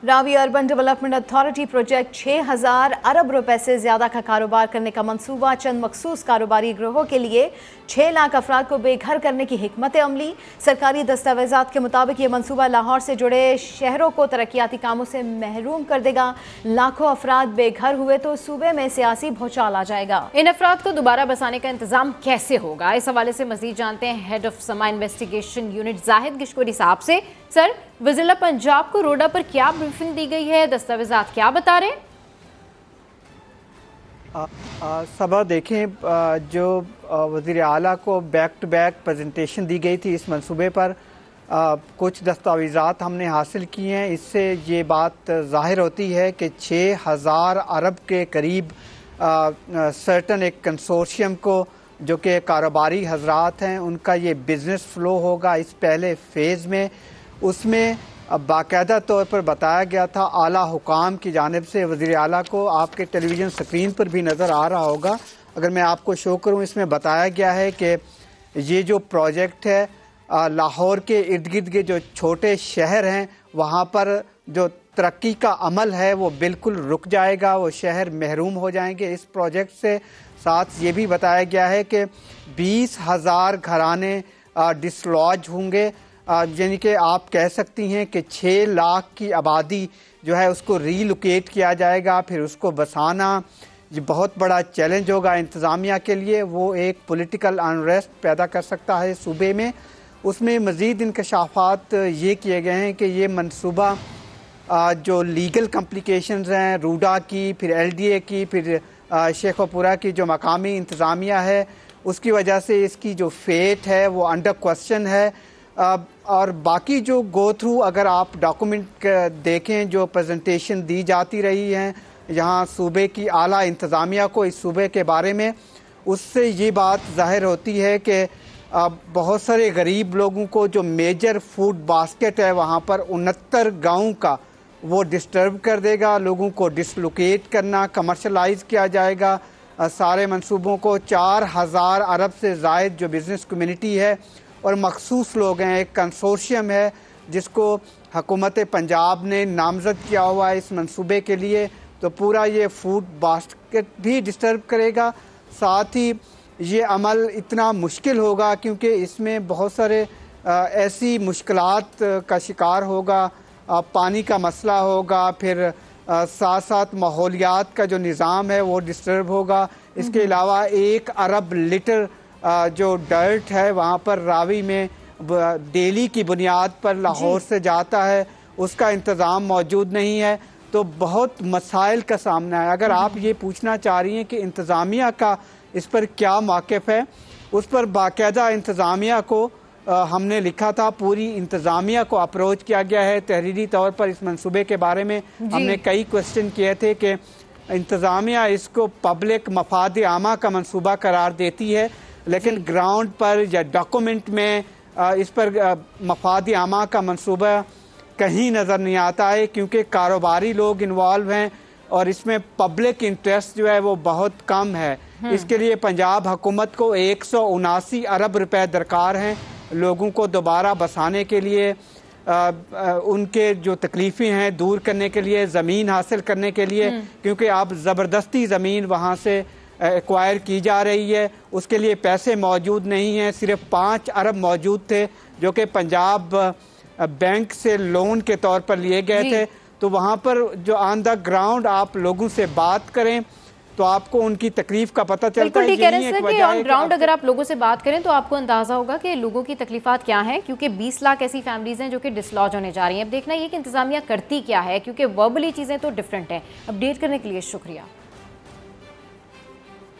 راوی urban development authority project 6000 ارب روپے سے زیادہ کا کاروبار کرنے کا منصوبہ چند مخصوص کاروباری گروہوں کے لیے 6 لاکھ افراد کو بے گھر کرنے کی حکمت عملی۔ سرکاری دستاویزات کے مطابق یہ منصوبہ لاہور سے جڑے شہروں کو ترقیاتی کاموں سے محروم کر دے گا۔ لاکھوں افراد بے گھر ہوئے تو صوبے میں سیاسی بھوچال آ جائے گا۔ ان افراد کو دوبارہ بسانے کا انتظام کیسے ہوگا، اس حوالے سے مزید جانتے ہیں ہیڈ آف سما انویسٹیگیشن یونٹ زاہد گشکوری صاحب سے۔ سر، وزیر پنجاب کو روڈا پر کیا بریفنگ دی گئی ہے، دستاویزات کیا بتا رہے ہیں؟ صبح دیکھیں، جو وزیر اعلیٰ کو بیک ٹو بیک پریزنٹیشن دی گئی تھی اس منصوبے پر، کچھ دستاویزات ہم نے حاصل کی ہیں۔ اس سے یہ بات ظاہر ہوتی ہے کہ 6000 ارب کے قریب سرٹن ایک کنسورشیم کو، جو کہ کاروباری حضرات ہیں، ان کا یہ بزنس فلو ہوگا اس پہلے فیز میں۔ اس میں باقاعدہ طور پر بتایا گیا تھا اعلیٰ حکام کی جانب سے، وزیر اعلیٰ کو آپ کے ٹیلی ویژن سکرین پر بھی نظر آ رہا ہوگا، اگر میں آپ کو شو کروں، اس میں بتایا گیا ہے کہ یہ جو پروجیکٹ ہے لاہور کے ارد گرد کے جو چھوٹے شہر ہیں وہاں پر جو ترقی کا عمل ہے وہ بالکل رک جائے گا، وہ شہر محروم ہو جائیں گے اس پروجیکٹ سے۔ ساتھ یہ بھی بتایا گیا ہے کہ 20,000 گھرانے ڈسلوج ہوں گے، یعنی کہ آپ کہہ سکتی ہیں کہ 6 لاکھ کی آبادی جو ہے اس کو ری لوکیٹ کیا جائے گا، پھر اس کو بسانا یہ بہت بڑا چیلنج ہوگا انتظامیہ کے لیے، وہ ایک پولیٹیکل انریسٹ پیدا کر سکتا ہے صوبے میں۔ اس میں مزید انکشافات یہ کیے گئے ہیں کہ یہ منصوبہ جو لیگل کمپلیکیشنز ہیں روڈا کی، پھر ایل ڈی اے کی، پھر شیخو پورہ کی جو مقامی انتظامیہ ہے، اس کی وجہ سے اس کی جو فیٹ ہے وہ انڈر کوسچن ہے۔ اور باقی جو گو تھرو اگر آپ ڈاکومنٹ دیکھیں جو پریزنٹیشن دی جاتی رہی ہیں یہاں صوبے کی اعلیٰ انتظامیہ کو اس صوبے کے بارے میں، اس سے یہ بات ظاہر ہوتی ہے کہ بہت سارے غریب لوگوں کو جو میجر فوڈ باسکٹ ہے وہاں پر 69 گاؤں کا وہ ڈسٹرب کر دے گا، لوگوں کو ڈسلوکیٹ کرنا، کمرشلائز کیا جائے گا سارے منصوبوں کو۔ 4000 ارب سے زائد جو بزنس کمیونٹی ہے اور مخصوص لوگ ہیں، ایک کنسورشیم ہے جس کو حکومت پنجاب نے نامزد کیا ہوا ہے اس منصوبے کے لیے، تو پورا یہ فوڈ باسکٹ بھی ڈسٹرب کرے گا۔ ساتھ ہی یہ عمل اتنا مشکل ہوگا کیونکہ اس میں بہت سارے ایسی مشکلات کا شکار ہوگا، پانی کا مسئلہ ہوگا، پھر ساتھ ساتھ ماحولیات کا جو نظام ہے وہ ڈسٹرب ہوگا۔ اس کے علاوہ 1 ارب لیٹر جو ڈرٹ ہے وہاں پر راوی میں ڈیلی کی بنیاد پر لاہور سے جاتا ہے، اس کا انتظام موجود نہیں ہے، تو بہت مسائل کا سامنا ہے۔ اگر آپ یہ پوچھنا چاہ رہی ہیں کہ انتظامیہ کا اس پر کیا موقف ہے، اس پر باقاعدہ انتظامیہ کو ہم نے لکھا تھا، پوری انتظامیہ کو اپروچ کیا گیا ہے تحریری طور پر اس منصوبے کے بارے میں۔ ہم نے کئی کوسچن کیے تھے کہ انتظامیہ اس کو پبلک مفاد عامہ کا منصوبہ قرار دیتی ہے، لیکن گراؤنڈ پر یا ڈاکومنٹ میں اس پر مفاد عامہ کا منصوبہ کہیں نظر نہیں آتا ہے، کیونکہ کاروباری لوگ انوالو ہیں اور اس میں پبلک انٹرسٹ جو ہے وہ بہت کم ہے۔ اس کے لیے پنجاب حکومت کو 179 ارب روپے درکار ہیں لوگوں کو دوبارہ بسانے کے لیے، ان کے جو تکلیفیں ہیں دور کرنے کے لیے، زمین حاصل کرنے کے لیے، کیونکہ اب زبردستی زمین وہاں سے ایکوائر کی جا رہی ہے، اس کے لیے پیسے موجود نہیں ہیں۔ صرف 5 ارب موجود تھے جو کہ پنجاب بینک سے لون کے طور پر لیے گئے تھے، تو وہاں پر جو آن دا گراؤنڈ آپ لوگوں سے بات کریں تو آپ کو ان کی تکلیف کا پتہ چلتا ہے۔ بالکل ٹھیک کہہ رہے ہیں سر کہ آن گراؤنڈ اگر آپ لوگوں سے بات کریں تو آپ کو اندازہ ہوگا کہ لوگوں کی تکلیفات کیا ہیں، کیونکہ 20 لاکھ ایسی فیملیز ہیں جو کہ ڈسلوج ہونے جا رہی ہیں۔ اب دیکھنا یہ کہ انتظامیہ کرتی کیا ہے، کیونکہ وربلی چیزیں تو ڈیفرنٹ ہیں۔ اپڈیٹ کرنے کے لیے شکریہ۔